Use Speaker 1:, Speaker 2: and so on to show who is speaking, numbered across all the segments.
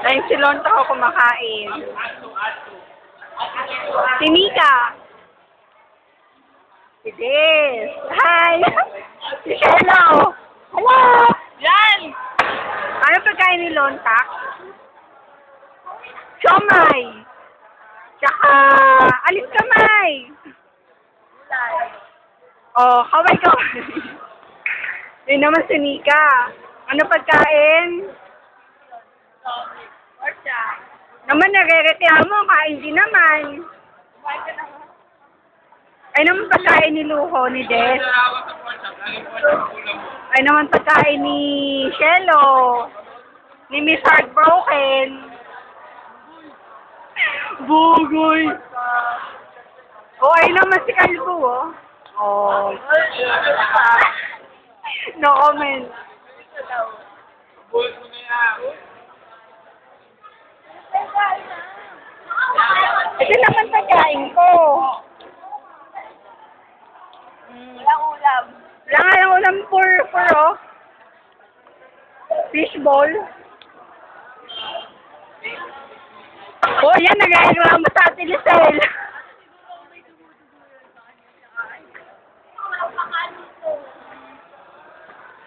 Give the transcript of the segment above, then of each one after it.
Speaker 1: Dahil si Lonta ko kumakain. Si Mika. Si Des. Hi! Si Shelo. Hello!
Speaker 2: Yan!
Speaker 1: Ano pagkain ni Lontak? Siomay. Tsaka, alis kamay. Oh, kaway-kaway. Yun naman si Mika. Ano pagkain? Naman nagre-reklamo, kain din naman. Ay naman pagkain ni Luho, ni Des. Ay naman pagkain ni Shelo. Ni Miss Heartbroken. Bugoy. Oh, ay naman si Kalbo, oh. Oh. No comment. Ito naman pagkain ko.
Speaker 2: Walang ulam.
Speaker 1: Wala nga lang ulam oh. Fishball. Oh, yan, nag-reklamo sa atin ni Sel.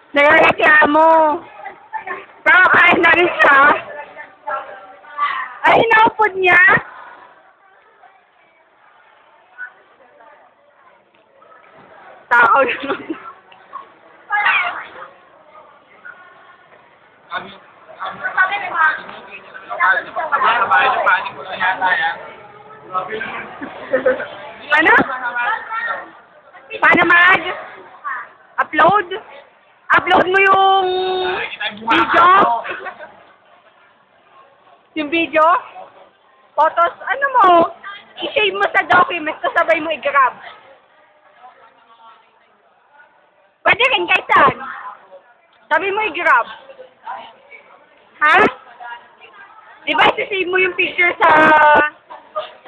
Speaker 1: Nag-reklamo. Pero kain na rin siya. Ay, inaupod niya. Tao naman. Ano? Paano mag-upload? Upload mo yung video? Yung video? Photos? Ano mo? I-save mo sa document, kasabay mo i-grab. Pwede rin kahit saan. Sabi mo i-grab. Ha? Diba i-save mo yung picture sa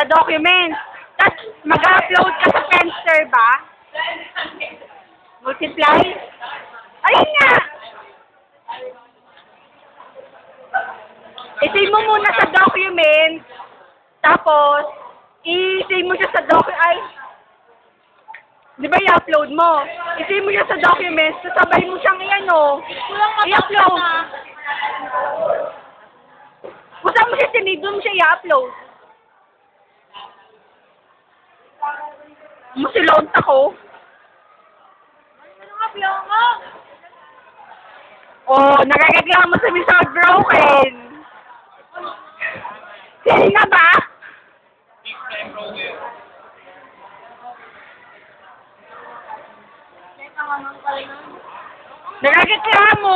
Speaker 1: document. Tapos mag-upload ka sa Friendster ba? Multiply? Ayun nga! I-save mo muna sa document. Tapos, i-save mo siya sa document. Di ba i-upload mo? I-save mo siya sa document. Sasabay mo siyang i-upload. Kung saan mo siya sinave, doon mo siya i-upload. Musilot ako. Oh, nagreklamo sa Miss Heartbroken. Sino na ba? Nagreklamo.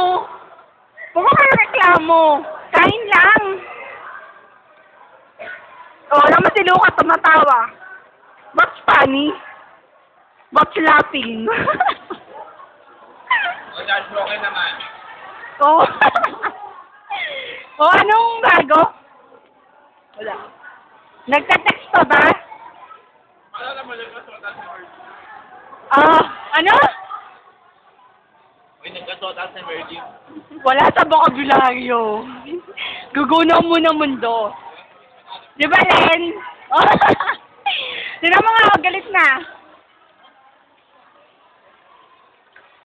Speaker 1: Puro ka reklamo. Kain lang. Oh, naman si Luca tumatawa. What's funny? What's laughing?
Speaker 3: That's broken naman.
Speaker 1: Oh. Oh, anong bago? Wala. Nagta-text pa ba?
Speaker 3: Ano naman yung kasuotan si Mergy?
Speaker 1: Ano?
Speaker 3: Uy, nagkasuotan si Mergy.
Speaker 1: Wala sa bokabularyo. Gugunaw mo ng mundo. Di ba, Len? Sino mga galit na?